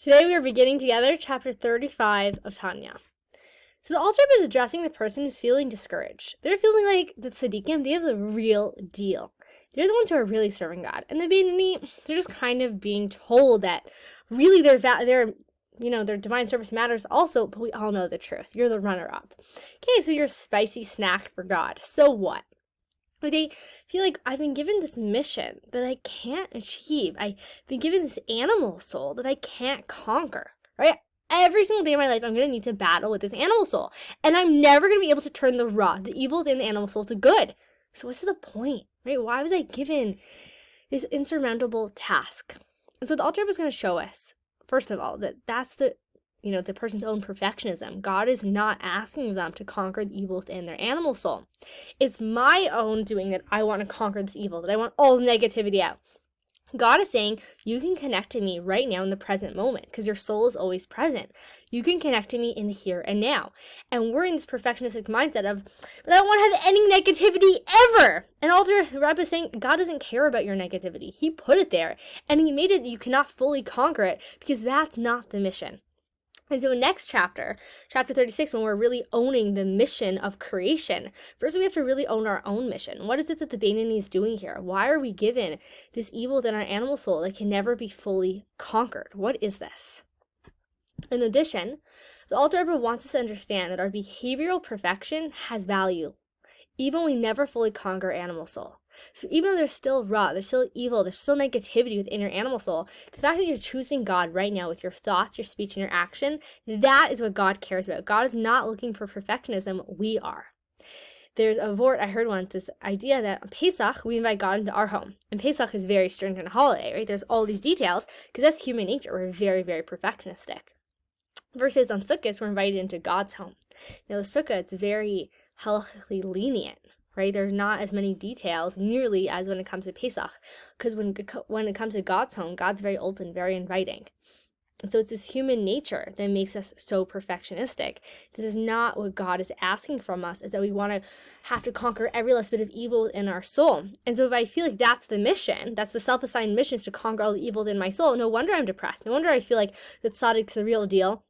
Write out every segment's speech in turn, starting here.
Today we are beginning together chapter 35 of Tanya. So the altar is addressing the person who's feeling discouraged. They're feeling like the tzaddikim, they have the real deal. They're the ones who are really serving God. And the Beinoni, they're just kind of being told that really their divine service matters also, but we all know the truth. You're the runner-up. Okay, so you're a spicy snack for God. So what? Or they feel like I've been given this mission that I can't achieve. I've been given this animal soul that I can't conquer, right? Every single day of my life, I'm going to need to battle with this animal soul. And I'm never going to be able to turn the evil within the animal soul to good. So what's the point, right? Why was I given this insurmountable task? And so the altar is going to show us, first of all, that that's the person's own perfectionism. God is not asking them to conquer the evil within their animal soul. It's my own doing that I want to conquer this evil, that I want all the negativity out. God is saying, you can connect to me right now in the present moment because your soul is always present. You can connect to me in the here and now. And we're in this perfectionistic mindset of, but I don't want to have any negativity ever. And Alter Rebbe is saying, God doesn't care about your negativity. He put it there and he made it that you cannot fully conquer it because that's not the mission. And so next chapter 36, when we're really owning the mission of creation, first we have to really own our own mission. What is it that the Beinoni is doing here? Why are we given this evil within our animal soul that can never be fully conquered? What is this? In addition, the Alter Rebbe wants us to understand that our behavioral perfection has value, even when we never fully conquer animal soul. So even though there's still there's still evil, there's still negativity within your animal soul, the fact that you're choosing God right now with your thoughts, your speech, and your action, that is what God cares about. God is not looking for perfectionism. We are. There's a vort I heard once, this idea that on Pesach, we invite God into our home. And Pesach is very stringent holiday, right? There's all these details, because that's human nature. We're very, very perfectionistic. Versus on Sukkot, we're invited into God's home. Now, the Sukkah, it's very halachically lenient. Right? There's not as many details nearly as when it comes to Pesach, because when it comes to God's home, God's very open, very inviting. And so it's this human nature that makes us so perfectionistic. This is not what God is asking from us, is that we want to have to conquer every last bit of evil in our soul. And so if I feel like that's the mission, that's the self-assigned mission, is to conquer all the evil in my soul, no wonder I'm depressed. No wonder I feel like that tzaddik's the real deal.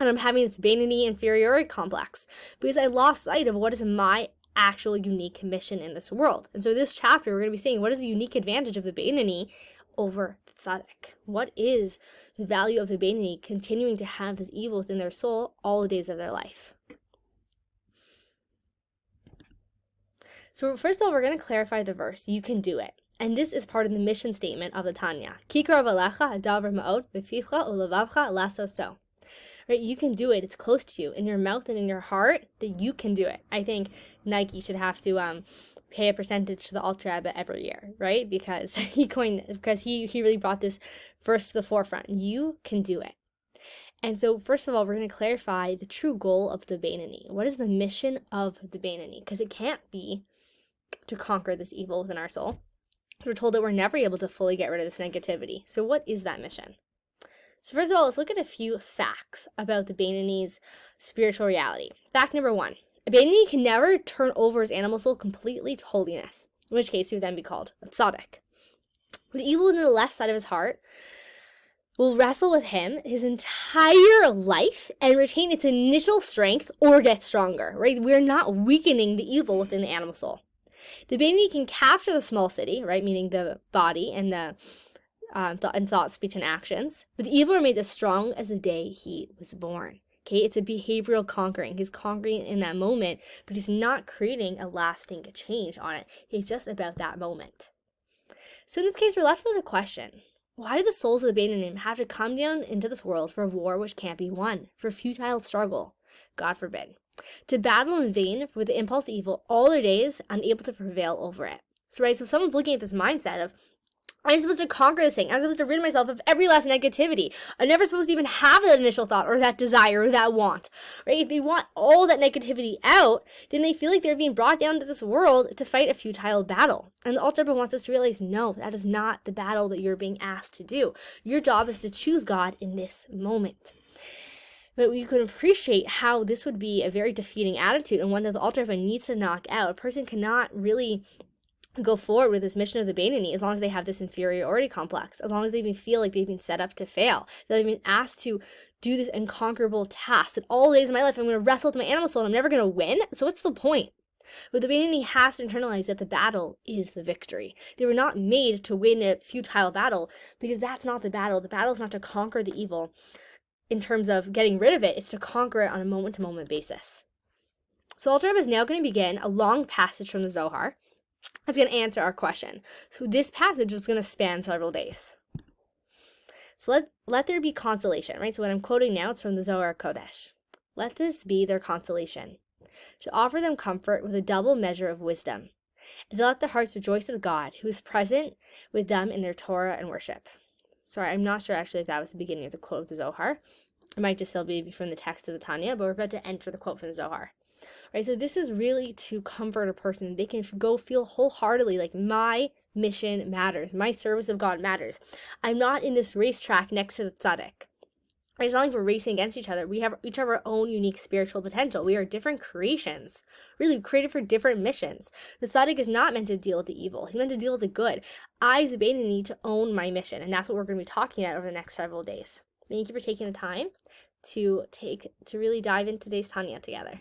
And I'm having this Beinoni inferiority complex because I lost sight of what is my actual unique mission in this world. And so this chapter, we're going to be saying, what is the unique advantage of the Beinoni over the tzaddik? What is the value of the Beinoni continuing to have this evil within their soul all the days of their life? So first of all, we're going to clarify the verse, you can do it. And this is part of the mission statement of the Tanya. Kikar v'alecha Adar ma'od v'fivcha u'levavcha laso so. Right, you can do it. It's close to you, in your mouth and in your heart, that you can do it. I think Nike should have to pay a percentage to the Alter Rebbe every year, right? Because he really brought this verse to the forefront. You can do it. And so, first of all, we're going to clarify the true goal of the Beinoni. What is the mission of the Beinoni? Because it can't be to conquer this evil within our soul. We're told that we're never able to fully get rid of this negativity. So what is that mission? So first of all, let's look at a few facts about the Beinoni's spiritual reality. Fact number 1, a Beinoni can never turn over his animal soul completely to holiness, in which case he would then be called a tzaddik. The evil in the left side of his heart will wrestle with him his entire life and retain its initial strength or get stronger, right? We're not weakening the evil within the animal soul. The Beinoni can capture the small city, right, meaning the body and the thought, speech, and actions. But the evil remains as strong as the day he was born. Okay, it's a behavioral conquering. He's conquering in that moment, but he's not creating a lasting change on it. It's just about that moment. So in this case, we're left with a question. Why do the souls of the Beinoni have to come down into this world for a war which can't be won, for futile struggle? God forbid. To battle in vain with the impulse to evil all their days, unable to prevail over it. So if someone's looking at this mindset of, I'm supposed to conquer this thing. I'm supposed to rid myself of every last negativity. I'm never supposed to even have that initial thought or that desire or that want. Right? If they want all that negativity out, then they feel like they're being brought down to this world to fight a futile battle. And the Alter Rebbe wants us to realize, no, that is not the battle that you're being asked to do. Your job is to choose God in this moment. But we could appreciate how this would be a very defeating attitude and one that the Alter Rebbe needs to knock out. A person cannot really go forward with this mission of the Beinoni as long as they have this inferiority complex, as long as they feel like they've been set up to fail, that they've been asked to do this unconquerable task, that all days of my life I'm going to wrestle with my animal soul and I'm never going to win. So what's the point? But the Beinoni has to internalize that the battle is the victory. They were not made to win a futile battle, because that's not the battle. The battle is not to conquer the evil in terms of getting rid of it. It's to conquer it on a moment-to-moment basis. So Alter Rebbe is now going to begin a long passage from the Zohar that's going to answer our question. So this passage is going to span several days. So let there be consolation, right? So what I'm quoting now, it's from the Zohar Kodesh. Let this be their consolation, to offer them comfort with a double measure of wisdom, and to let their hearts rejoice with God, who is present with them in their Torah and worship. Sorry, I'm not sure actually if that was the beginning of the quote of the Zohar. It might just still be from the text of the Tanya, but we're about to enter the quote from the Zohar. Right, so this is really to comfort a person. They can go feel wholeheartedly like my mission matters. My service of God matters. I'm not in this racetrack next to the tzaddik. It's not like we're racing against each other. We have each have our own unique spiritual potential. We are different creations, really created for different missions. The tzaddik is not meant to deal with the evil. He's meant to deal with the good. I, as a Beinoni, need to own my mission, and that's what we're going to be talking about over the next several days. Thank you for taking the time to really dive into today's Tanya together.